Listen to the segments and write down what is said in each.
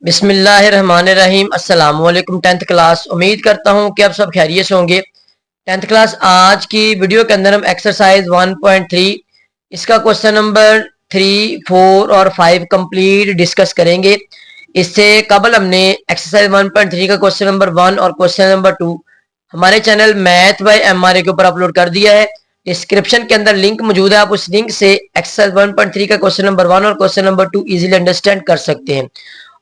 बिस्मिल्लाहिर्रहमानिर्रहीम। अस्सलाम वालेकुम टेंथ क्लास। उम्मीद करता हूँ कि आप सब खैरियत से होंगे। टेंथ क्लास आज की वीडियो के अंदर हम एक्सरसाइज 1.3 इसका क्वेश्चन नंबर 3, 4 और 5 कंप्लीट डिस्कस करेंगे। इससे कबल हमने एक्सरसाइज 1.3 का क्वेश्चन नंबर 1 और क्वेश्चन नंबर 2 हमारे चैनल मैथ बाय एमआरए के ऊपर अपलोड कर दिया है। डिस्क्रिप्शन के अंदर लिंक मौजूद है, आप उस लिंक से एक्सरसाइज 1.3 का क्वेश्चन नंबर 1 और क्वेश्चन नंबर 2 इजीली अंडरस्टैंड कर सकते हैं।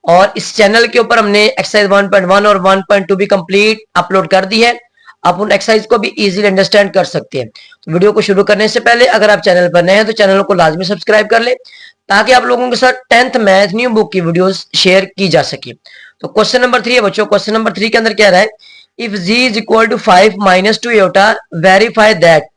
और इस चैनल के ऊपर हमने एक्सरसाइज 1.1 और 1.2 भी कंप्लीट अपलोड कर दी है, आप उन एक्सरसाइज को भी इजीली अंडरस्टैंड कर सकते हैं। तो वीडियो को शुरू करने से पहले अगर आप चैनल पर नए हैं तो चैनल को लाजमी सब्सक्राइब कर ले, ताकि आप लोगों के साथ 10th मैथ न्यू बुक की वीडियोस शेयर की जा सके। तो क्वेश्चन नंबर 3 है बच्चों। क्वेश्चन नंबर 3 के अंदर क्या रहा है, if z is equal to 5 minus 2 iota verify that.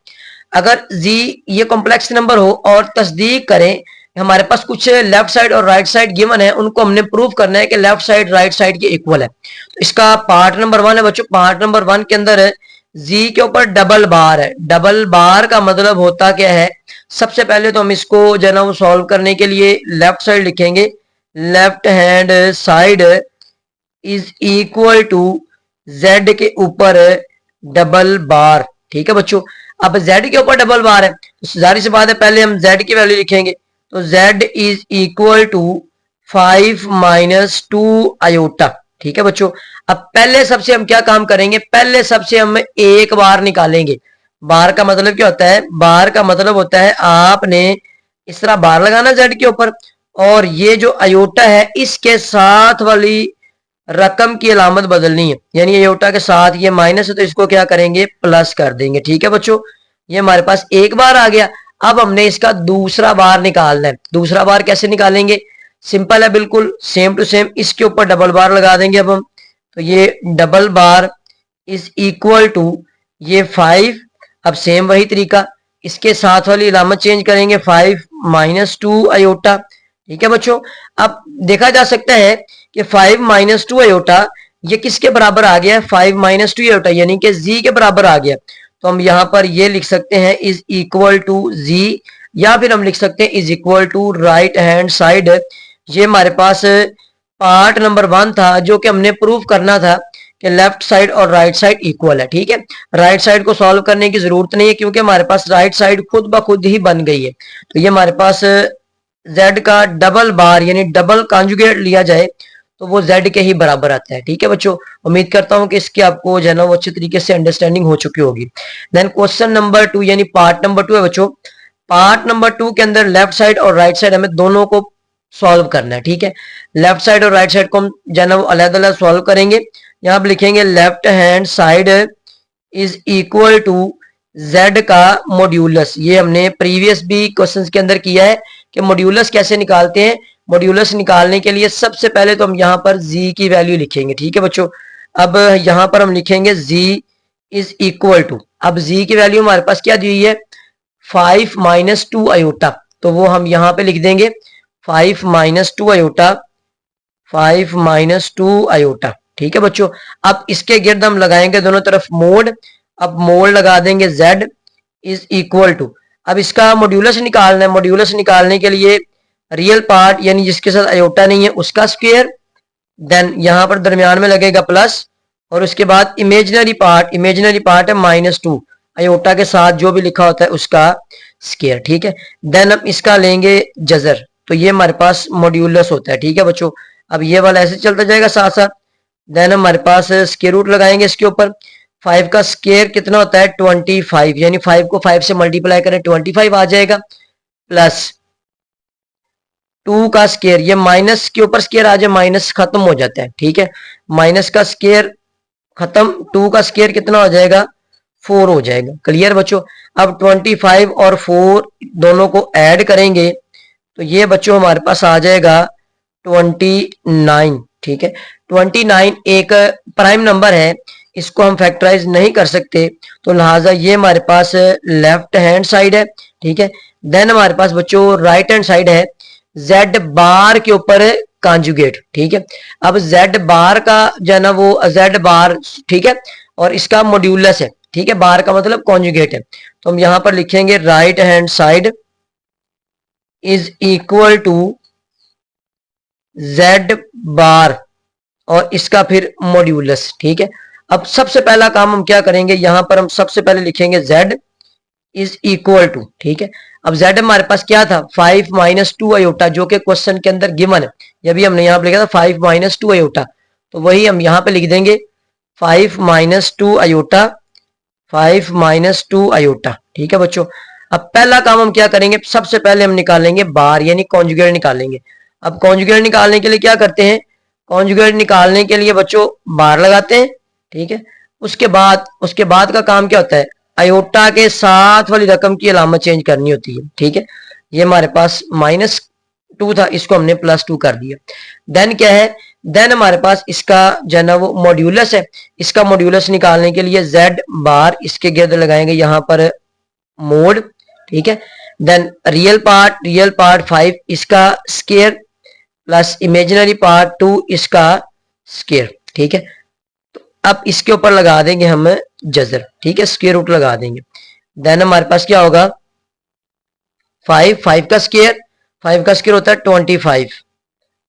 अगर z ये कॉम्प्लेक्स नंबर हो और तस्दीक करें, हमारे पास कुछ लेफ्ट साइड और राइट साइड गिवन है, उनको हमने प्रूव करना है कि लेफ्ट साइड राइट साइड के इक्वल है। तो इसका पार्ट नंबर 1 है बच्चों। पार्ट नंबर 1 के अंदर है जी के ऊपर डबल बार है। डबल बार का मतलब होता क्या है, सबसे पहले तो हम इसको जो है ना वो सॉल्व करने के लिए लेफ्ट साइड लिखेंगे। Left hand side is equal to z के ऊपर डबल बार। ठीक है बच्चों। अब जेड के ऊपर डबल बार है तो जाहिर सी बात है पहले हम जेड की वैल्यू लिखेंगे। तो z is equal to 5 minus 2 iota. ठीक है बच्चों। अब पहले सबसे हम क्या काम करेंगे, पहले सबसे हम एक बार निकालेंगे। बार का मतलब क्या होता है, बार का मतलब होता है आपने इस तरह बार लगाना z के ऊपर, और ये जो अयोटा है इसके साथ वाली रकम की अलामत बदलनी है। यानी अयोटा के साथ ये माइनस है तो इसको क्या करेंगे, प्लस कर देंगे। ठीक है बच्चों। ये हमारे पास एक बार आ गया। अब हमने इसका दूसरा बार निकालना है। दूसरा बार कैसे निकालेंगे, सिंपल है, बिल्कुल सेम टू सेम। इसके ऊपर डबल बार लगा देंगे अब हम। तो ये double bar is equal to ये 5। अब सेम वही तरीका, इसके साथ वाली अलामत चेंज करेंगे, 5 माइनस 2 आयोटा। ठीक है बच्चों। अब देखा जा सकता है कि 5 माइनस 2 आयोटा ये किसके बराबर आ गया है, 5 माइनस 2 आयोटा यानी कि जी के बराबर आ गया। तो हम यहां पर ये लिख सकते हैं इज इक्वल टू जी, या फिर हम लिख सकते हैं is equal to right hand side. ये हमारे पास पार्ट नंबर 1 था जो कि हमने प्रूव करना था कि लेफ्ट साइड और राइट साइड इक्वल है। ठीक है। राइट साइड को सॉल्व करने की जरूरत नहीं है क्योंकि हमारे पास राइट साइड खुद ब खुद ही बन गई है। तो ये हमारे पास z का डबल बार यानी डबल कॉन्जुगेट लिया जाए तो वो z के ही बराबर आता है। ठीक है बच्चों। उम्मीद करता हूं कि इसकी आपको जो है ना वो अच्छी तरीके से अंडरस्टैंडिंग हो चुकी होगी। देन क्वेश्चन नंबर 2 यानी पार्ट नंबर 2 है बच्चों। पार्ट नंबर 2 के अंदर लेफ्ट साइड और राइट साइड हमें दोनों को सॉल्व करना है। ठीक है। लेफ्ट साइड और राइट साइड को हम जो है ना वो अलग अलग सॉल्व करेंगे। यहां पर लिखेंगे left hand side is equal to z का मॉड्यूलस। ये हमने प्रीवियस भी क्वेश्चंस के अंदर किया है कि मॉड्यूलस कैसे निकालते हैं। मॉड्यूलस निकालने के लिए सबसे पहले तो हम यहाँ पर z की वैल्यू लिखेंगे। ठीक है बच्चों। अब यहाँ पर हम लिखेंगे z इज इक्वल टू, अब z की वैल्यू हमारे पास क्या दी हुई है, 5 माइनस 2 आयोटा। तो वो हम यहाँ पे लिख देंगे 5 माइनस 2 आयोटा, 5 माइनस 2 आयोटा। ठीक है बच्चों। अब इसके गिर्द हम लगाएंगे दोनों तरफ मोड। अब मोड लगा देंगे z इज इक्वल टू, अब इसका मॉड्यूलस निकालना है। मॉड्यूलस निकालने के लिए रियल पार्ट यानी जिसके साथ आयोटा नहीं है उसका स्क्वायर, देन यहां पर दरमियान में लगेगा प्लस, और उसके बाद इमेजिनरी पार्ट है -2, आयोटा के साथ जो भी लिखा होता है उसका स्क्वायर। ठीक है। देन हम इसका लेंगे जजर, तो ये हमारे पास मॉड्यूलस होता है। ठीक है बच्चों। अब ये वाला ऐसे चलता जाएगा साथ साथ। देन हमारे पास स्क्वायर रूट लगाएंगे इसके ऊपर। 5 का स्क्वायर कितना होता है 25, यानी 5 को 5 से मल्टीप्लाई करें 25 आ जाएगा, प्लस 2 का स्क्वायर, ये माइनस के ऊपर स्क्वायर आ जाए माइनस खत्म हो जाता है। ठीक है। माइनस का स्क्वायर खत्म, 2 का स्क्वायर कितना हो जाएगा 4 हो जाएगा। क्लियर बच्चों। अब 25 और 4 दोनों को ऐड करेंगे तो ये बच्चों हमारे पास आ जाएगा 29। ठीक है। 29 एक प्राइम नंबर है, इसको हम फैक्टराइज नहीं कर सकते, तो लिहाजा ये हमारे पास लेफ्ट हैंड साइड है। ठीक है। देन हमारे पास बच्चों राइट हैंड साइड है z बार के ऊपर कॉन्जुगेट। ठीक है। अब z बार का जो है ना वो z बार, ठीक है, और इसका मॉड्यूलस है। ठीक है। बार का मतलब कॉन्जुगेट है, तो हम यहां पर लिखेंगे right hand side is equal to z bar और इसका फिर मॉड्यूलस। ठीक है, अब सबसे पहला काम हम क्या करेंगे, यहां पर हम सबसे पहले लिखेंगे z इज इक्वल टू। ठीक है, अब z हमारे पास क्या था 5 माइनस 2 आयोटा, जो कि क्वेश्चन के अंदर गिवन है। ये भी हमने यहाँ पे लिखा था 5 माइनस 2 आयोटा, तो वही हम यहाँ पे लिख देंगे 5 माइनस 2 आयोटा, 5 माइनस 2 आयोटा। ठीक है बच्चों, अब पहला काम हम क्या करेंगे, सबसे पहले हम निकालेंगे बार यानी कॉन्जुगेट निकालेंगे। अब कॉन्जुगेट निकालने के लिए क्या करते हैं, कॉन्जुगेट निकालने के लिए बच्चों बार लगाते हैं। ठीक है, उसके बाद का काम क्या होता है, आयोटा के साथ वाली रकम की अलामत चेंज करनी होती है। ठीक है, ये हमारे पास -2 था, इसको हमने +2 कर दिया। देन क्या है, देन हमारे पास इसका जो है ना वो मॉड्यूलस है। इसका मॉड्यूलस निकालने के लिए z बार इसके गिर्द लगाएंगे यहाँ पर मोड। ठीक है, देन रियल पार्ट 5 इसका स्केयर प्लस इमेजिनरी पार्ट 2 इसका स्केयर। ठीक है, तो अब इसके ऊपर लगा देंगे हम जजर। ठीक है, स्क्वायर रूट लगा देंगे। देन हमारे पास क्या होगा 5 का स्क्वायर, 5 का स्क्वायर होता है 25।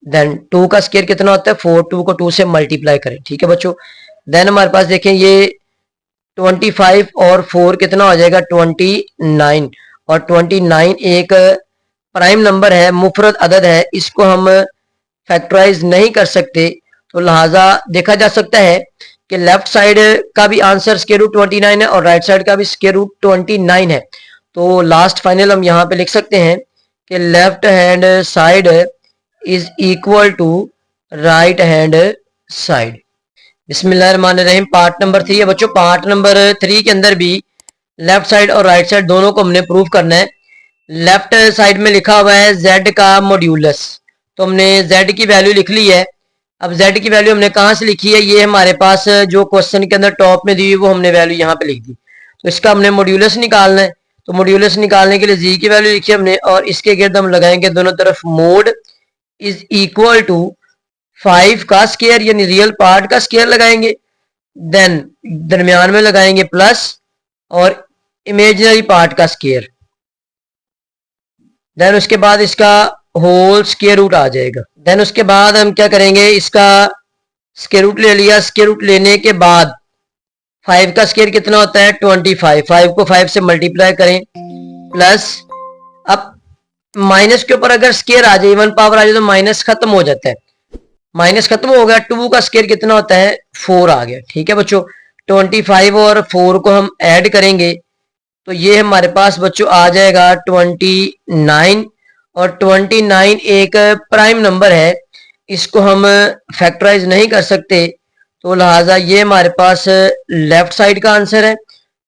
देन 2 का स्क्वायर कितना होता है 4, 2 को 2 से मल्टीप्लाई करें। ठीक है बच्चों, देन हमारे पास देखें ये 25 और 4 कितना हो जाएगा 29, और 29 एक प्राइम नंबर है, मुफरद अदद है, इसको हम फैक्टराइज नहीं कर सकते, तो लिहाजा देखा जा सकता है कि लेफ्ट साइड का भी आंसर स्क्वायर रूट 29 है और राइट साइड का भी स्क्वायर रूट 29 है। तो लास्ट फाइनल हम यहाँ पे लिख सकते हैं कि left hand side is equal to right hand side. बिस्मिल्लाहिर्रहमानिर्रहीम। पार्ट नंबर 3 है बच्चों। पार्ट नंबर 3 के अंदर भी लेफ्ट साइड और राइट साइड दोनों को हमने प्रूव करना है। लेफ्ट साइड में लिखा हुआ है z का मॉड्यूलस, तो हमने z की वैल्यू लिख ली है। अब z की वैल्यू हमने कहाँ से लिखी है, ये हमारे पास जो क्वेश्चन के अंदर टॉप में दी हुई वो हमने वैल्यू यहाँ पे लिख दी। तो इसका हमने मॉड्यूलस निकालना है, तो मॉड्यूलस निकालने के लिए z की वैल्यू लिखी हमने, और इसके गिर्द हम लगाएंगे दोनों तरफ मोड इज इक्वल टू 5 का स्क्वायर यानी रियल पार्ट का स्क्वायर लगाएंगे, देन दरमियान में लगाएंगे प्लस और इमेजिनरी पार्ट का स्क्वायर, देन उसके बाद इसका होल स्क्वायर रूट आ जाएगा। देन उसके बाद हम क्या करेंगे, इसका स्क्वायर रूट ले लिया, स्क्वायर रूट लेने के बाद 5 का स्क्वायर कितना होता है 25, 5 को 5 से मल्टीप्लाई करें प्लस, अब माइनस के ऊपर अगर स्क्वायर आ जाए, इवन पावर आ जाए, तो माइनस खत्म हो जाता है, माइनस खत्म हो गया। 2 का स्क्वायर कितना होता है 4 आ गया। ठीक है बच्चों, 25 और 4 को हम ऐड करेंगे तो ये हमारे पास बच्चों आ जाएगा 29, और 29 एक प्राइम नंबर है, इसको हम फैक्टराइज नहीं कर सकते, तो लिहाजा ये हमारे पास लेफ्ट साइड का आंसर है।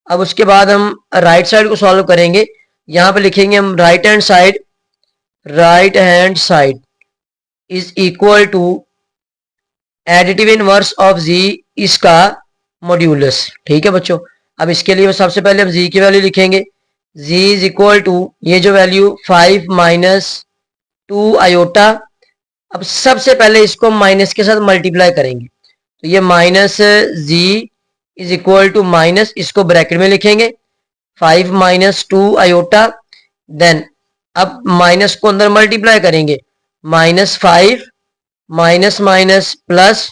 अब उसके बाद हम राइट साइड को सॉल्व करेंगे। यहाँ पे लिखेंगे हम right hand side is equal to additive inverse of z इसका मॉड्यूलस। ठीक है बच्चों, अब इसके लिए सबसे पहले हम जी की वैल्यू लिखेंगे, जी इज इक्वल टू ये जो वैल्यू 5 माइनस 2 आयोटा, अब सबसे पहले इसको माइनस के साथ मल्टीप्लाई करेंगे, तो ये minus ji is equal to minus, इसको ब्रैकेट में लिखेंगे 5 माइनस 2 आयोटा, देन अब माइनस को अंदर मल्टीप्लाई करेंगे, -5 माइनस माइनस प्लस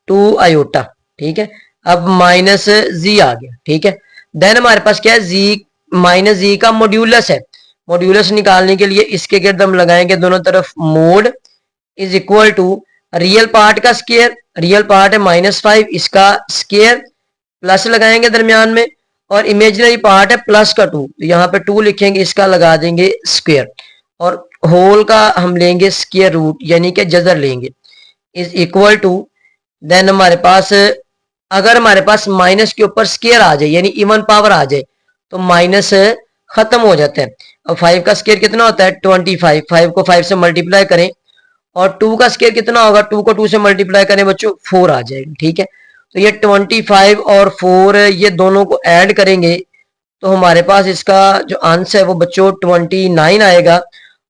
2 आयोटा। ठीक है, अब माइनस जी आ गया। ठीक है, देन हमारे पास क्या है जी माइनस जी का मॉड्यूलस है। मॉड्यूलस निकालने के लिए इसके गिर्द हम लगाएंगे दोनों तरफ mod is equal to real part का स्क्वायर, रियल पार्ट है -5 इसका स्क्वायर प्लस लगाएंगे दरमियान में, और इमेजिनरी पार्ट है प्लस का 2, तो यहाँ पे 2 लिखेंगे, इसका लगा देंगे स्क्वायर, और होल का हम लेंगे स्क्वायर रूट यानी कि जजर लेंगे इज इक्वल टू, देन हमारे पास अगर हमारे पास माइनस के ऊपर स्क्वायर आ जाए यानी इवन पावर आ जाए तो माइनस खत्म हो जाता है। और 5 का स्क्वायर कितना होता है 25, 5 को 5 से मल्टीप्लाई करें, और 2 का स्क्वायर कितना होगा 2 को 2 से मल्टीप्लाई करें बच्चों 4 आ जाएगा। ठीक है, तो ये 25 और 4 ये दोनों को ऐड करेंगे तो हमारे पास इसका जो आंसर है वो बच्चों 29 आएगा,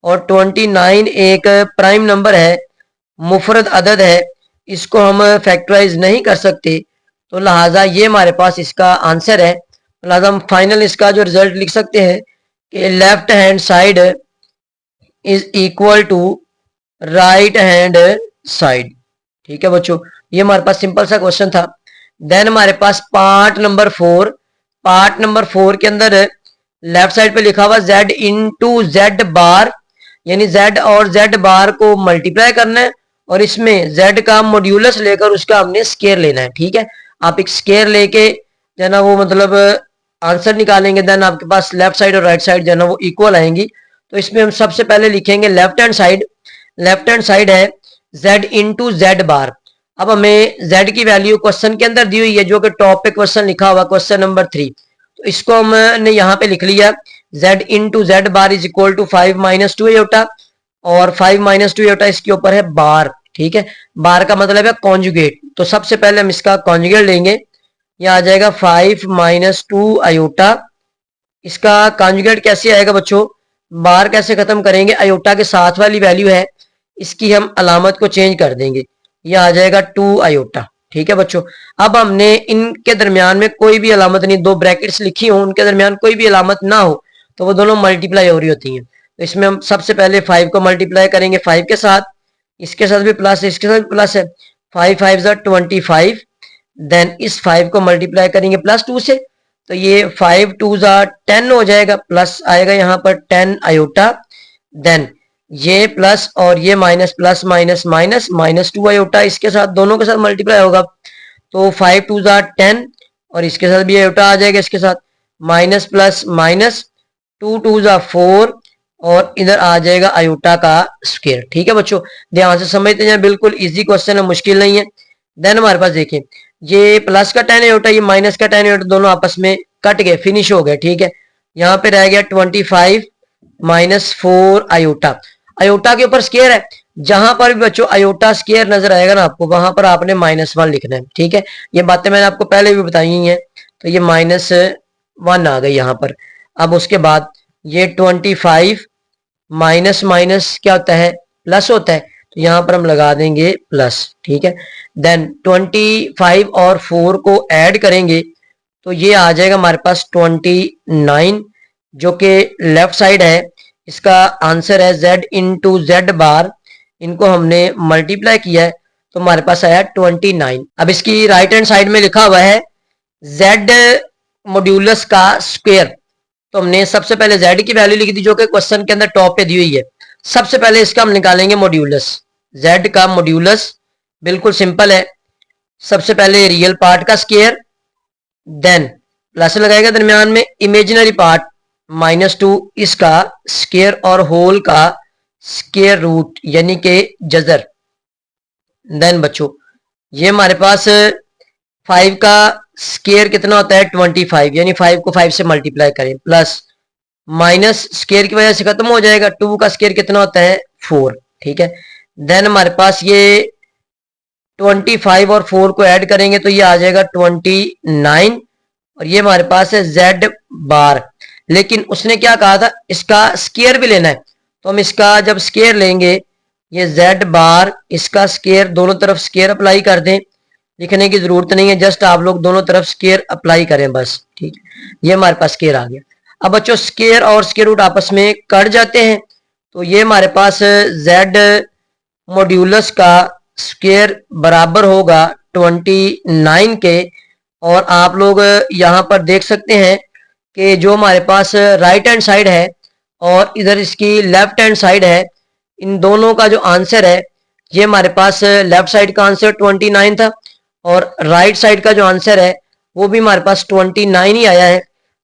और 29 एक प्राइम नंबर है, मुफरद अदद है, इसको हम फैक्टराइज नहीं कर सकते, तो लिहाजा ये हमारे पास इसका आंसर है। लिहाजा हम फाइनल इसका जो रिजल्ट लिख सकते हैं कि left hand side is equal to right hand side. ठीक है बच्चों, ये हमारे पास सिंपल सा क्वेश्चन था। देन हमारे पास पार्ट नंबर 4, पार्ट नंबर 4 के अंदर लेफ्ट साइड पे लिखा हुआ z इंटू जेड बार, यानी z और z बार को मल्टीप्लाई करना है और इसमें z का मॉड्यूलस लेकर उसका हमने स्केयर लेना है। ठीक है, आप एक स्केयर लेके जो ना वो मतलब आंसर निकालेंगे, देन आपके पास लेफ्ट साइड और राइट साइड जो ना वो इक्वल आएंगी। तो इसमें हम सबसे पहले लिखेंगे left hand side, left hand side है z इंटू जेड बार। अब हमें z की वैल्यू क्वेश्चन के अंदर दी हुई है, जो कि टॉप पे क्वेश्चन लिखा हुआ क्वेश्चन नंबर 3, तो इसको हमने यहाँ पे लिख लिया z into Z bar is equal to 5 minus 2 iota, और 5 माइनस 2 आयोटा इसके ऊपर है बार। ठीक है, बार का मतलब है कॉन्जुगेट, तो सबसे पहले हम इसका कॉन्जुगेट लेंगे, ये आ जाएगा 5 माइनस 2 आयोटा। इसका कॉन्जुगेट कैसे आएगा बच्चों, बार कैसे खत्म करेंगे, आयोटा के साथ वाली वैल्यू है इसकी हम अलामत को चेंज कर देंगे, ये आ जाएगा 2 आयोटा। ठीक है बच्चों, अब हमने इनके दरमियान में कोई भी अलामत नहीं, दो ब्रैकेट्स लिखी हो उनके दरमियान कोई भी अलामत ना हो तो वो दोनों मल्टीप्लाई हो रही होती हैं। तो इसमें हम सबसे पहले 5 को मल्टीप्लाई करेंगे 5 के साथ, इसके साथ भी प्लस है, इसके साथ भी प्लस है, 5 5 ज़ा 25, देन इस 5 को मल्टीप्लाई करेंगे प्लस 2 से, तो ये 5 2 ज़ा 10 हो जाएगा, प्लस आएगा यहाँ पर 10 आयोटा, देन ये प्लस और ये minus, plus minus minus minus 2 iota, इसके साथ दोनों के साथ मल्टीप्लाई होगा, तो 5 2 ज़ा 10 और इसके साथ भी आयोटा आ जाएगा, इसके साथ माइनस प्लस माइनस 2 2 ज़ा 4 और इधर आ जाएगा आयोटा का स्क्वायर। ठीक है बच्चों, ध्यान से समझते हैं, बिल्कुल इजी क्वेश्चन है, मुश्किल नहीं है। देन हमारे पास देखिए ये प्लस का 10 आयोटा, ये माइनस का 10 आयोटा, दोनों आपस में कट गए, फिनिश हो गए। ठीक है, यहाँ पे रह गया 25 माइनस 4 आयोटा, आयोटा के ऊपर स्केयर है, जहां पर भी बच्चों आयोटा स्केयर नजर आएगा ना आपको, वहां पर आपने -1 लिखना है। ठीक है, ये बातें मैंने आपको पहले भी बताई हैं, तो ये -1 आ गई यहाँ पर। अब उसके बाद ये 25 माइनस माइनस क्या होता है, प्लस होता है, तो यहाँ पर हम लगा देंगे प्लस। ठीक है, देन 25 और 4 को ऐड करेंगे तो ये आ जाएगा हमारे पास 29, जो कि लेफ्ट साइड है, इसका आंसर है z इंटू जेड बार, इनको हमने मल्टीप्लाई किया है तो हमारे पास आया 29। अब इसकी राइट हैंड साइड में लिखा हुआ है z मॉड्यूलस का स्क्वायर, तो हमने सबसे पहले z की वैल्यू लिखी थी जो कि क्वेश्चन के अंदर टॉप पे दी हुई है। सबसे पहले इसका हम निकालेंगे मॉड्यूलस, z का मॉड्यूलस बिल्कुल सिंपल है, सबसे पहले रियल पार्ट का स्क्वायर, देन प्लस लगाएगा दरमियान में, इमेजिनरी पार्ट -2 इसका स्क्वायर और होल का स्क्वायर रूट यानी कि जजर। देन बच्चों ये हमारे पास 5 का स्क्वायर कितना होता है 25, यानी 5 को 5 से मल्टीप्लाई करें, प्लस माइनस स्क्वायर की वजह से खत्म हो जाएगा, 2 का स्क्वायर कितना होता है 4। ठीक है, देन हमारे पास ये 25 और 4 को ऐड करेंगे तो ये आ जाएगा 29, और ये हमारे पास है z बार, लेकिन उसने क्या कहा था इसका स्क्वायर भी लेना है, तो हम इसका जब स्क्वायर लेंगे ये z बार, इसका स्क्वायर दोनों तरफ स्क्वायर अप्लाई कर दें, लिखने की जरूरत नहीं है, जस्ट आप लोग दोनों तरफ स्क्वायर अप्लाई करें बस। ठीक, ये हमारे पास स्क्वायर आ गया। अब बच्चों स्क्वायर और स्क्वायर रूट आपस में कट जाते हैं, तो ये हमारे पास z मॉड्यूलस का स्क्वायर बराबर होगा 29 के, और आप लोग यहाँ पर देख सकते हैं कि जो हमारे पास राइट हैंड साइड है और इधर इसकी लेफ्ट हैंड साइड है, इन दोनों का जो आंसर है, ये हमारे पास लेफ्ट साइड का आंसर 29 था और राइट साइड का जो आंसर है वो भी हमारे पास 29 ही आया है।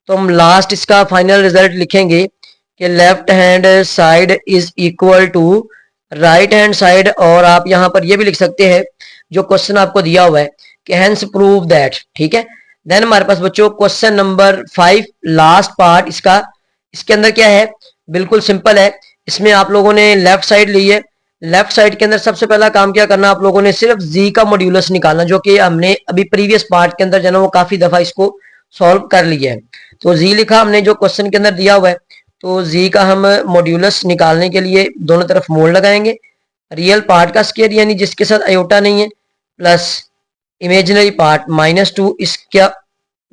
तो हम लास्ट इसका फाइनल रिजल्ट लिखेंगे कि left hand side is equal to right hand side, और आप यहाँ पर ये भी लिख सकते हैं जो क्वेश्चन आपको दिया हुआ है कि हेंस प्रूव दैट। ठीक है, देन हमारे पास बच्चों क्वेश्चन नंबर 5 लास्ट पार्ट इसका, इसके अंदर क्या है बिल्कुल सिंपल है, इसमें आप लोगों ने लेफ्ट साइड ली है, लेफ्ट साइड के अंदर सबसे पहला काम क्या करना, आप लोगों ने सिर्फ जी का मॉड्यूलस निकालना, जो कि हमने अभी प्रीवियस पार्ट के अंदर जो है वो काफी दफा इसको सॉल्व कर लिया है। तो जी लिखा हमने जो क्वेश्चन के अंदर दिया हुआ है, तो जी का हम मॉड्यूलस निकालने के लिए दोनों तरफ मोड़ लगाएंगे, रियल पार्ट का स्क्वायर यानी जिसके साथ आयोटा नहीं है, प्लस इमेजिनरी पार्ट -2 इसका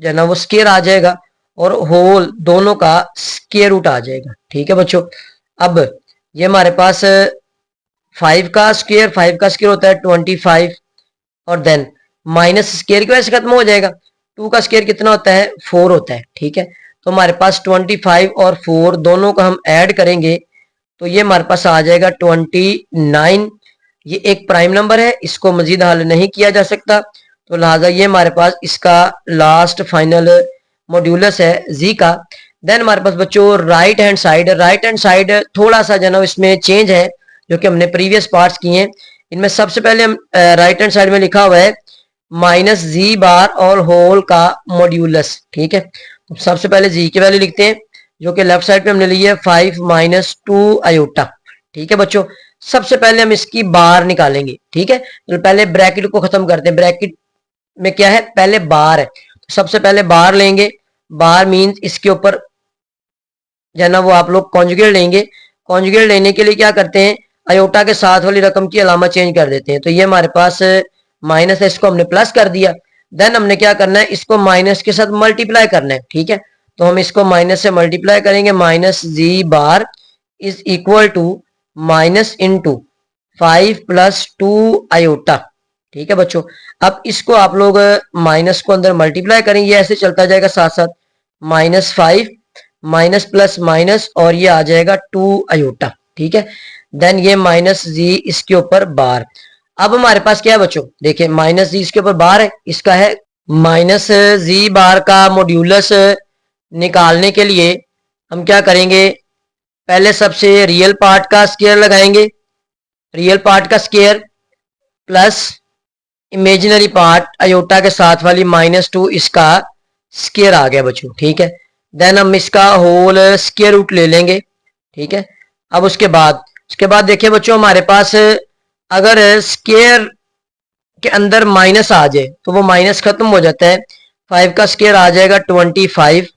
जो है ना वो स्क्वायर आ जाएगा, और होल दोनों का स्क्वायर रूट आ जाएगा। ठीक है बच्चों, अब ये हमारे पास 5 का स्क्वायर होता है 25, और देन माइनस स्क्वायर की वजह से खत्म हो जाएगा। 2 का स्क्वायर कितना होता है 4 होता है, ठीक है। तो हमारे पास 25 और 4 दोनों को हम ऐड करेंगे तो ये हमारे पास आ जाएगा 29। ये एक प्राइम नंबर है, इसको मजीद हल नहीं किया जा सकता, तो लिहाजा ये हमारे पास इसका लास्ट फाइनल मॉड्यूलस है जी का। देन हमारे पास बच्चों राइट हैंड साइड थोड़ा सा जो इसमें चेंज है जो कि हमने प्रीवियस पार्ट्स किए हैं। इनमें सबसे पहले हम राइट हैंड साइड में लिखा हुआ है माइनस जी बार और होल का मॉड्यूलस, ठीक है। तो सबसे पहले जी की वैल्यू लिखते हैं जो कि लेफ्ट साइड पे हमने ली है 5 माइनस 2 आयोटा, ठीक है बच्चों। सबसे पहले हम इसकी बार निकालेंगे, ठीक है। तो पहले ब्रैकेट को खत्म करते हैं, ब्रैकेट में क्या है पहले बार है, तो सबसे पहले बार लेंगे। बार मीन्स इसके ऊपर जो ना वो आप लोग कॉन्जुगेट लेंगे। कॉन्जुगेट लेने के लिए क्या करते हैं अयोटा के साथ वाली रकम की अलामत चेंज कर देते हैं। तो ये हमारे पास माइनस है, इसको हमने प्लस कर दिया। देन हमने क्या करना है इसको माइनस के साथ मल्टीप्लाई करना है, ठीक है। तो हम इसको माइनस से मल्टीप्लाई करेंगे, minus ji bar is equal to minus into 5 plus 2 iota, ठीक है बच्चों। अब इसको आप लोग माइनस को अंदर मल्टीप्लाई करेंगे, ऐसे चलता जाएगा साथ साथ, माइनस 5 माइनस प्लस माइनस और ये आ जाएगा 2 आयोटा, ठीक है। देन ये माइनस जी इसके ऊपर बार। अब हमारे पास क्या है बच्चों देखिए माइनस जी इसके ऊपर बार है, इसका है माइनस जी बार का मॉड्यूलस निकालने के लिए हम क्या करेंगे पहले सबसे रियल पार्ट का स्क्वायर लगाएंगे, रियल पार्ट का square plus imaginary part iota के साथ वाली -2 इसका स्क्वायर आ गया बच्चों, ठीक है। देन हम इसका होल स्क्वायर रूट ले लेंगे, ठीक है। अब उसके बाद देखिए बच्चों हमारे पास अगर स्क्वायर के अंदर माइनस आ जाए तो वो माइनस खत्म हो जाता है। 5 का स्क्वायर आ जाएगा 25,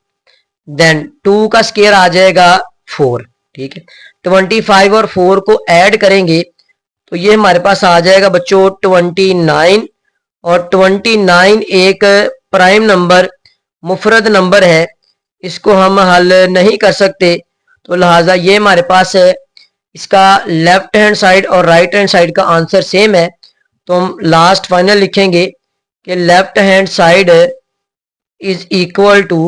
देन 2 का स्क्वायर आ जाएगा 4, ठीक है। 25 और 4 को ऐड करेंगे तो ये हमारे पास आ जाएगा बच्चों 29, और 29 एक प्राइम नंबर मुफरद नंबर है, इसको हम हल नहीं कर सकते, तो लिहाजा ये हमारे पास है इसका लेफ्ट हैंड साइड और राइट हैंड साइड का आंसर सेम है। तो हम लास्ट फाइनल लिखेंगे कि left hand side is equal to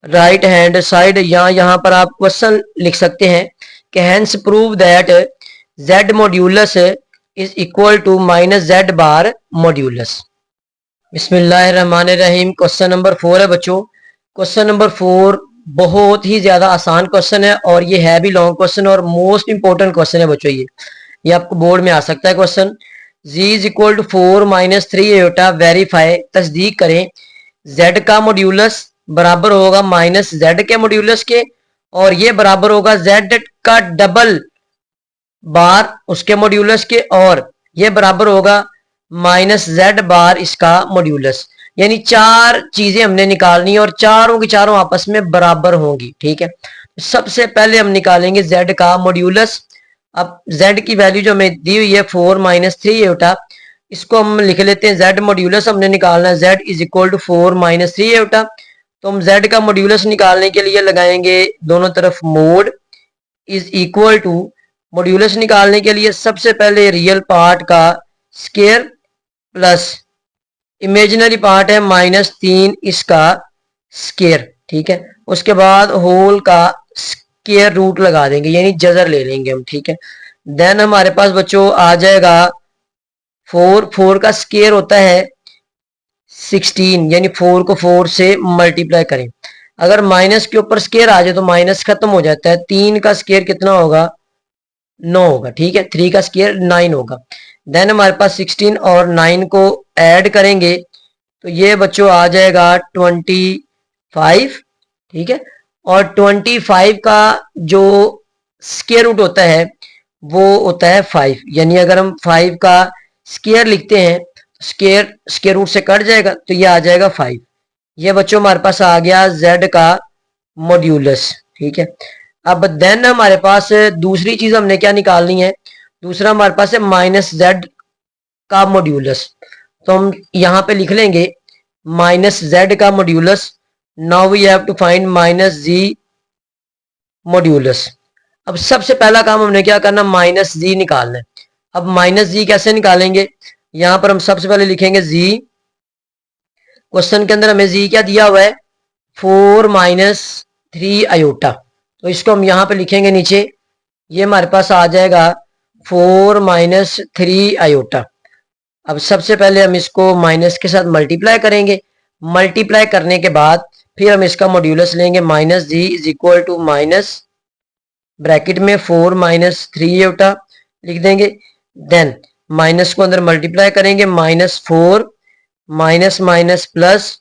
right hand side, या यहाँ पर आप क्वेश्चन लिख सकते हैं कि hence prove that z modulus is equal to minus z bar modulus. बिस्मिल्लाहिर्रहमानिर्रहीम। क्वेश्चन नंबर 4 है बच्चों। क्वेश्चन नंबर 4 बहुत ही ज्यादा आसान क्वेश्चन है और ये है भी लॉन्ग क्वेश्चन और मोस्ट इंपॉर्टेंट क्वेश्चन है बच्चों। ये आपको बोर्ड में आ सकता है question. z is equal to 4 minus 3 iota, verify तस्दीक करें z का मॉड्यूलस बराबर होगा माइनस z के मॉड्यूलस के, और ये बराबर होगा z का डबल बार उसके मॉड्यूलस के, और ये बराबर होगा माइनस z बार इसका मॉड्यूलस। यानी 4 चीजें हमने निकालनी है और चारों की चारों आपस में बराबर होंगी, ठीक है। सबसे पहले हम निकालेंगे z का मॉड्यूलस। अब z की वैल्यू जो हमें दी हुई है 4 माइनस 3 एटा, इसको हम लिख लेते हैं z मॉड्यूलस हमने निकालना है, z is equal to 4 minus 3 iota. तो हम z का मॉड्यूलस निकालने के लिए लगाएंगे दोनों तरफ mod is equal to, modulus निकालने के लिए सबसे पहले रियल पार्ट का स्क्वायर प्लस इमेजिनरी पार्ट है -3 इसका स्क्वायर, ठीक है। उसके बाद होल का स्क्वायर रूट लगा देंगे यानी जजर ले लेंगे हम, ठीक है। देन हमारे पास बच्चों आ जाएगा 4 का स्क्वायर होता है 16, यानी 4 को 4 से मल्टीप्लाई करें। अगर माइनस के ऊपर स्क्वायर आ जाए तो माइनस खत्म हो जाता है। 3 का स्क्वायर कितना होगा 9 होगा, ठीक है। 3 का स्क्वायर 9 होगा। देन हमारे पास 16 और 9 को ऐड करेंगे तो ये बच्चों आ जाएगा 25, ठीक है। और 25 का जो स्क्वायर रूट होता है वो होता है 5, यानी अगर हम 5 का स्क्वायर लिखते हैं स्क्वायर रूट से कट जाएगा तो ये आ जाएगा 5। ये बच्चों हमारे पास आ गया z का मॉड्यूलस, ठीक है। अब देन हमारे पास दूसरी चीज हमने क्या निकालनी है, दूसरा हमारे पास है -z का मॉड्यूलस। तो हम यहाँ पे लिख लेंगे -z का modulus. Now we have to find -z modulus. अब सबसे पहला काम हमने क्या करना, -z निकालना है। अब माइनस जी कैसे निकालेंगे, यहां पर हम सबसे पहले लिखेंगे जी। क्वेश्चन के अंदर हमें जी क्या दिया हुआ है, 4 - 3 आयोटा। तो इसको हम यहां पे लिखेंगे नीचे, ये हमारे पास आ जाएगा 4 - 3 आयोटा। अब सबसे पहले हम इसको माइनस के साथ मल्टीप्लाई करेंगे। मल्टीप्लाई करने के बाद फिर हम इसका मॉड्यूलस लेंगे, minus ji is equal to minus bracket में 4 - 3 आयोटा लिख देंगे। देन माइनस को अंदर मल्टीप्लाई करेंगे, -4 माइनस माइनस प्लस,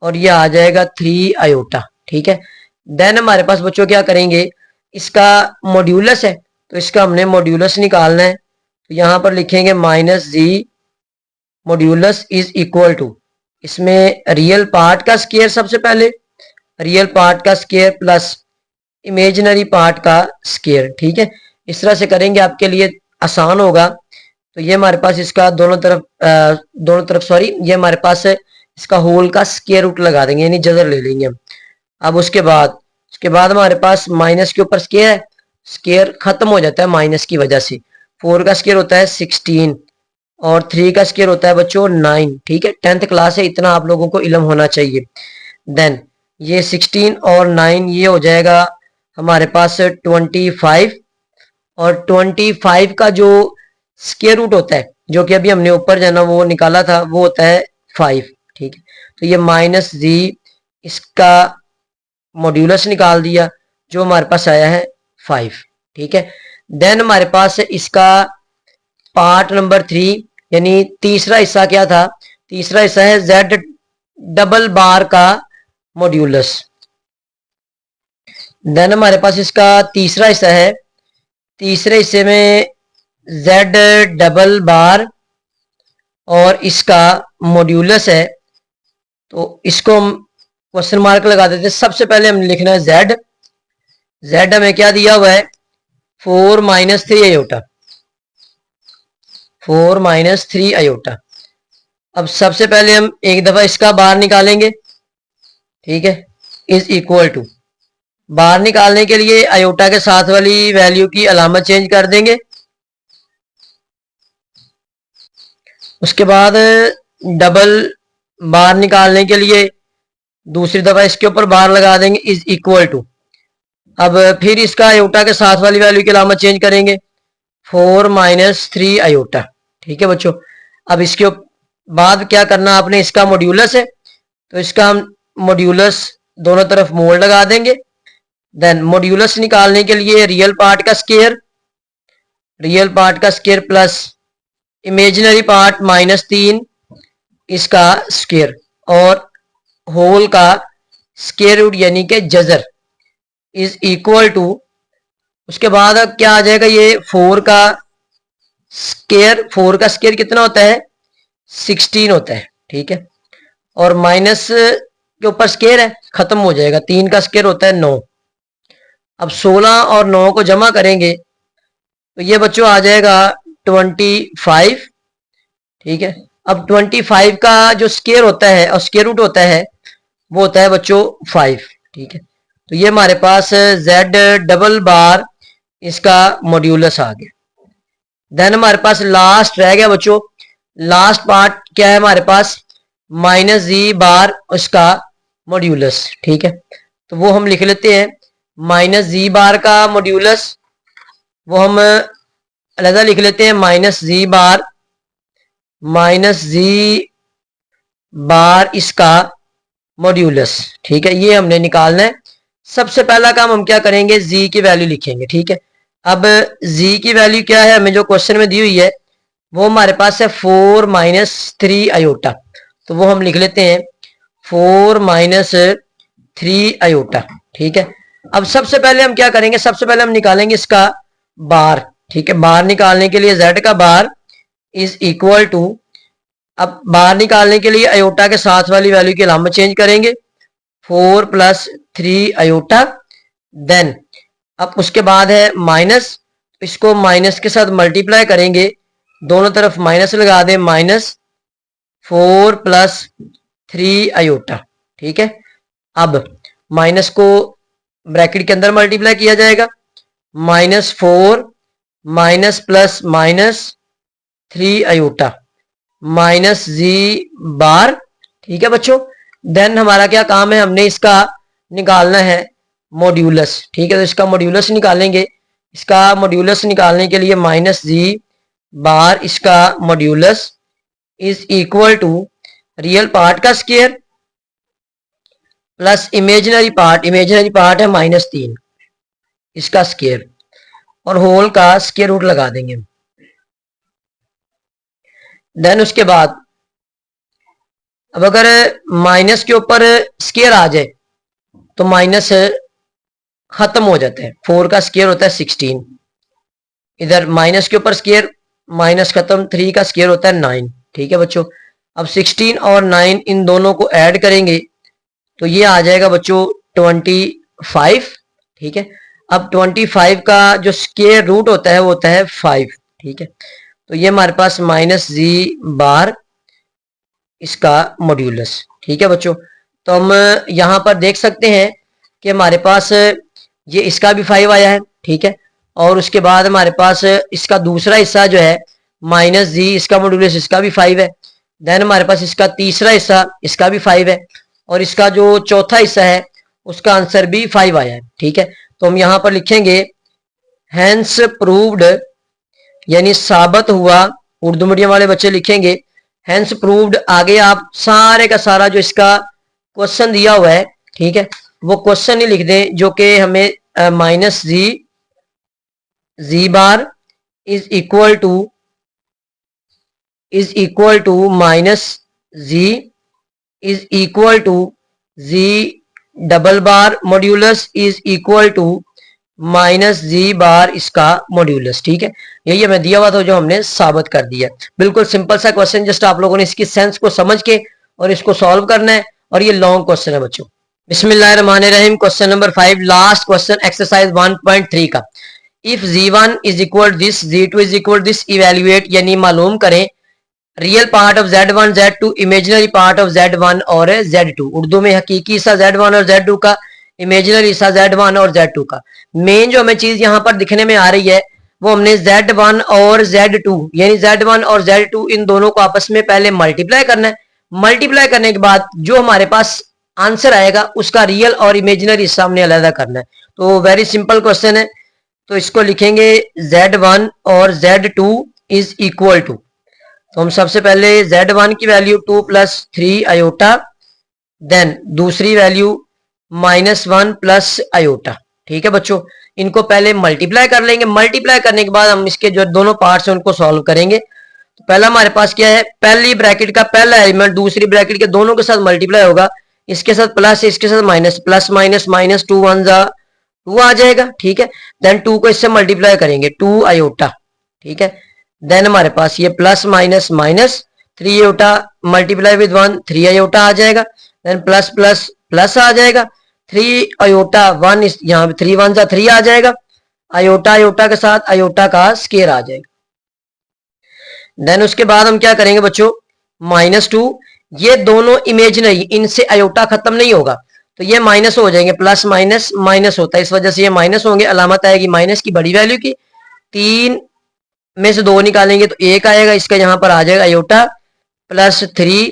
और ये आ जाएगा 3 आयोटा। ठीक है। देन हमारे पास बच्चों क्या करेंगे, इसका मॉड्यूलस है तो इसका हमने मॉड्यूलस निकालना है। तो यहां पर लिखेंगे minus Z modulus is equal to, इसमें रियल पार्ट का स्केयर, सबसे पहले रियल पार्ट का स्केयर प्लस इमेजिनरी पार्ट का स्केयर। ठीक है, इस तरह से करेंगे आपके लिए आसान होगा। तो ये हमारे पास इसका दोनों तरफ सॉरी, ये हमारे पास इसका होल का स्केयर रूट लगा देंगे, यानी जजर ले लेंगे हम। अब उसके बाद हमारे पास माइनस के ऊपर स्केयर है, स्केयर खत्म हो जाता है माइनस की वजह से। 4 का स्केयर होता है 16 और 3 का स्केयर होता है बच्चों 9। ठीक है, 10th क्लास है, इतना आप लोगों को इल्म होना चाहिए। देन ये 16 और 9 ये हो जाएगा हमारे पास 25, और 25 का जो स्केयर रूट होता है, जो कि अभी हमने ऊपर जाना वो निकाला था, वो होता है 5। ठीक है, तो ये माइनस जी, इसका मॉड्यूलस निकाल दिया, जो हमारे पास आया है 5। ठीक है, देन हमारे पास इसका पार्ट नंबर 3, यानी तीसरा हिस्सा क्या था, तीसरा हिस्सा है जेड डबल बार का मॉड्यूलस। देन हमारे पास इसका तीसरा हिस्सा है, तीसरे हिस्से में जेड डबल बार और इसका मॉड्यूलस है। तो इसको हम क्वेश्चन मार्क लगा देते हैं। सबसे पहले हम लिखना है जेड, जेड हमें क्या दिया हुआ है 4 - 3 आयोटा, 4 - 3 आयोटा। अब सबसे पहले हम एक दफा इसका बार निकालेंगे। ठीक है, इज इक्वल टू, बाहर निकालने के लिए आयोटा के साथ वाली वैल्यू की अलामत चेंज कर देंगे। उसके बाद डबल बार निकालने के लिए दूसरी दफा इसके ऊपर बार लगा देंगे, इज इक्वल टू। अब फिर इसका आयोटा के साथ वाली वैल्यू की अलामत चेंज करेंगे, 4 - 3 आयोटा। ठीक है बच्चों, अब इसके बाद क्या करना आपने, इसका मॉड्यूलस है तो इसका हम मॉड्यूलस दोनों तरफ मोड़ लगा देंगे। देन मॉड्यूलस निकालने के लिए रियल पार्ट का स्केयर, रियल पार्ट का स्केयर प्लस इमेजिनरी पार्ट -3 इसका स्केयर, और होल का स्केयर रूट यानी कि जजर इज इक्वल टू। उसके बाद अब क्या आ जाएगा, ये 4 का स्केयर, 4 का स्केयर कितना होता है 16 होता है। ठीक है, और माइनस के ऊपर स्केयर है, खत्म हो जाएगा, 3 का स्केयर होता है 9। अब 16 और 9 को जमा करेंगे तो ये बच्चों आ जाएगा 25। ठीक है, अब 25 का जो स्केयर होता है और स्केयर रूट होता है वो होता है बच्चों 5। ठीक है, तो ये हमारे पास जेड डबल बार इसका मॉड्यूलस आ गया। देन हमारे पास लास्ट रह गया बच्चों, लास्ट पार्ट क्या है हमारे पास, -जी बार उसका मॉड्यूलस। ठीक है, तो वो हम लिख लेते हैं, -जी बार का मॉड्यूलस वो हम अलग लिख लेते हैं, -जी बार इसका मॉड्यूलस। ठीक है, ये हमने निकालना है। सबसे पहला काम हम क्या करेंगे, जी की वैल्यू लिखेंगे। ठीक है, अब जी की वैल्यू क्या है हमें जो क्वेश्चन में दी हुई है वो हमारे पास है 4 - 3 आयोटा। तो वो हम लिख लेते हैं 4 - 3 आयोटा। ठीक है, अब सबसे पहले हम क्या करेंगे, सबसे पहले हम निकालेंगे इसका बार। ठीक है, बार निकालने के लिए जेड का बार इज इक्वल टू, अब बाहर निकालने के लिए आयोटा के साथ वाली वैल्यू की अलामत चेंज करेंगे, 4 + 3 आयोटा। देन अब उसके बाद है माइनस, इसको माइनस के साथ मल्टीप्लाई करेंगे, दोनों तरफ माइनस लगा दें, -4 + 3 आयोटा। ठीक है, अब माइनस को ब्रैकेट के अंदर मल्टीप्लाई किया जाएगा, -4 minus plus minus 3 iota minus जी बार। ठीक है बच्चों, देन हमारा क्या काम है, हमने इसका निकालना है मॉड्यूलस। ठीक है, तो इसका मॉड्यूलस निकालेंगे। इसका मॉड्यूलस निकालने के लिए माइनस जी बार इसका modulus is equal to real part का स्क्वायर प्लस इमेजिनरी पार्ट है -3 इसका स्क्वायर और होल का स्क्वायर रूट लगा देंगे। देन उसके बाद अब अगर माइनस के ऊपर स्क्वायर आ जाए तो माइनस खत्म हो जाता है। 4 का स्क्वायर होता है 16, इधर माइनस के ऊपर स्क्वायर माइनस खत्म, 3 का स्क्वायर होता है 9। ठीक है बच्चों, अब 16 और 9 इन दोनों को ऐड करेंगे तो ये आ जाएगा बच्चों 25। ठीक है, अब 25 का जो स्क्वायर रूट होता है वो होता है 5। ठीक है, तो ये हमारे पास माइनस जी बार इसका मॉड्यूलस। ठीक है बच्चों, तो हम यहाँ पर देख सकते हैं कि हमारे पास ये इसका भी 5 आया है। ठीक है, और उसके बाद हमारे पास इसका दूसरा हिस्सा जो है माइनस जी इसका मॉड्यूलस इसका भी 5 है। देन हमारे पास इसका तीसरा हिस्सा इसका भी 5 है और इसका जो चौथा हिस्सा है उसका आंसर भी 5 आया है। ठीक है, तो हम यहाँ पर लिखेंगे हैंस प्रूव्ड, यानी साबित हुआ। उर्दू मीडियम वाले बच्चे लिखेंगे हैंस प्रूव्ड। आगे आप सारे का सारा जो इसका क्वेश्चन दिया हुआ है, ठीक है, वो क्वेश्चन ही लिख दें जो कि हमें minus ji bar is equal to minus ji is equal to z double bar modulus is equal to minus ji bar इसका मॉड्यूलस। ठीक है, यही हमें दिया हुआ था जो हमने साबित कर दिया। बिल्कुल सिंपल सा क्वेश्चन, जस्ट आप लोगों ने इसकी सेंस को समझ के और इसको सॉल्व करना है और ये लॉन्ग क्वेश्चन है बच्चों। बिस्मिल्लाहिर्रहमानिर्रहीम, question number 5, last question exercise 1.3 का। If z1 is equal this, z2 is equal this, evaluate यानी मालूम करें real part of z1 z2, imaginary part of z1 और z2। उर्दू में हकीकी हिस्सा z1 और z2 का, इमेजिनरी हिस्सा z1 और z2 का। मेन जो हमें चीज यहाँ पर दिखने में आ रही है वो हमने z1 और z2 यानी z1 और z2 इन दोनों को आपस में पहले मल्टीप्लाई करना है। मल्टीप्लाई करने के बाद जो हमारे पास आंसर आएगा उसका रियल और इमेजिनरी हिस्सा हमने अलग करना है। तो वेरी सिंपल क्वेश्चन है, तो इसको लिखेंगे z1 और z2 इज इक्वल टू, तो हम सबसे पहले z1 की वैल्यू 2 प्लस 3 आयोटा, देन दूसरी वैल्यू -1 प्लस आयोटा। ठीक है बच्चों, इनको पहले मल्टीप्लाई कर लेंगे। मल्टीप्लाई करने के बाद हम इसके जो दोनों पार्ट्स हैं उनको सॉल्व करेंगे। तो पहला हमारे पास क्या है, पहली ब्रैकेट का पहला एलिमेंट दूसरी ब्रैकेट के दोनों के साथ मल्टीप्लाई होगा, इसके साथ प्लस इसके साथ माइनस, प्लस माइनस माइनस 2 1 जा 2 आ जाएगा। ठीक है, देन 2 को इससे मल्टीप्लाई करेंगे 2 आयोटा। ठीक है, देन हमारे पास ये plus minus minus 3 iota multiply with 1 3 iota आ जाएगा, देन प्लस प्लस प्लस आ जाएगा 3 आयोटा 1, यहाँ पे 3 1 जा 3 आ जाएगा, आयोटा आयोटा के साथ आयोटा का स्क्वायर आ जाएगा। देन उसके बाद हम क्या करेंगे बच्चों, -2, ये दोनों इमेजिनरी, इनसे आयोटा खत्म नहीं होगा तो ये माइनस हो जाएंगे, प्लस माइनस माइनस होता है इस वजह से ये माइनस होंगे। अलामत आएगी माइनस की बड़ी वैल्यू की, 3 में से 2 निकालेंगे तो 1 आएगा, इसका यहां पर आ जाएगा आयोटा प्लस 3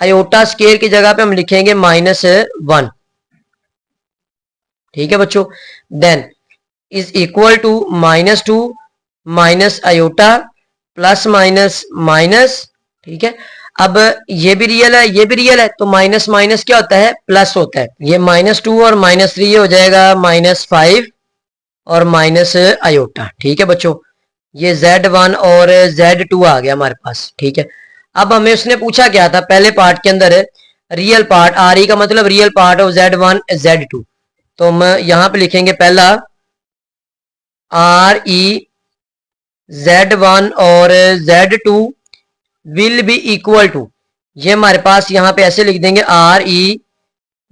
आयोटा स्क्वायर की जगह पे हम लिखेंगे -1। ठीक है बच्चों, then is equal to -2 minus iota plus minus minus. ठीक है, अब ये भी रियल है ये भी रियल है तो माइनस माइनस क्या होता है, प्लस होता है। ये -2 और -3 हो जाएगा -5 और माइनस आयोटा। ठीक है बच्चों, ये z1 और z2 आ गया हमारे पास। ठीक है, अब हमें उसने पूछा क्या था पहले पार्ट के अंदर, रियल पार्ट, आर ई का मतलब real part of z1 z2, तो हम यहां पे लिखेंगे पहला आर ई z1 और z2 will be equal to, ये हमारे पास यहां पे ऐसे लिख देंगे R E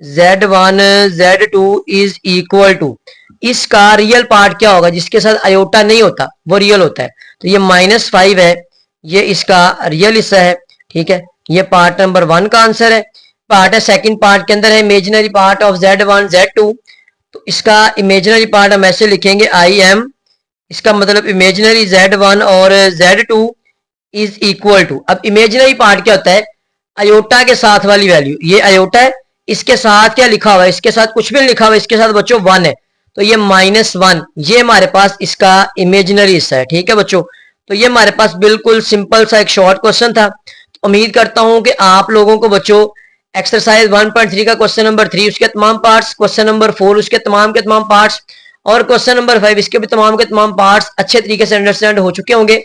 z1 z2 is equal to, इसका रियल पार्ट क्या होगा, जिसके साथ आयोटा नहीं होता वो रियल होता है, तो ये -5 है, ये इसका रियल हिस्सा है। ठीक है, ये पार्ट नंबर 1 का आंसर है। पार्ट है सेकंड पार्ट के अंदर है imaginary part of z1 z2, तो इसका इमेजिनरी पार्ट हम ऐसे लिखेंगे आई एम, इसका मतलब इमेजिनरी z1 और z2 इज इक्वल टू, अब इमेजिनरी पार्ट क्या होता है, अयोटा के साथ वाली वैल्यू, ये अयोटा है, इसके साथ क्या लिखा हुआ है, इसके साथ कुछ भी नहीं लिखा हुआ, इसके साथ बच्चों 1 है, तो ये -1, ये हमारे पास इसका इमेजिनरी हिस्सा है। ठीक है बच्चों, तो ये हमारे पास बिल्कुल सिंपल सा एक शॉर्ट क्वेश्चन था। तो उम्मीद करता हूं कि आप लोगों को बच्चों एक्सरसाइज 1.3 का क्वेश्चन नंबर 3 उसके तमाम पार्ट्स, क्वेश्चन नंबर 4 उसके तमाम के तमाम पार्ट्स और क्वेश्चन नंबर 5 इसके भी तमाम के तमाम पार्ट्स अच्छे तरीके से अंडरस्टैंड हो चुके होंगे।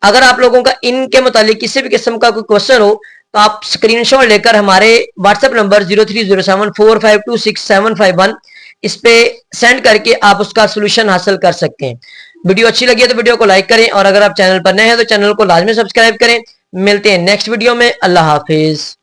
अगर आप लोगों का इनके मुतालिक किसी भी किस्म का कोई क्वेश्चन हो तो आप स्क्रीनशॉट लेकर हमारे व्हाट्सएप नंबर 0307452671 इस पे सेंड करके आप उसका सोल्यूशन हासिल कर सकते हैं। वीडियो अच्छी लगी है तो वीडियो को लाइक करें और अगर आप चैनल पर नए हैं तो चैनल को लाजमी सब्सक्राइब करें। मिलते हैं नेक्स्ट वीडियो में। अल्लाह हाफिज।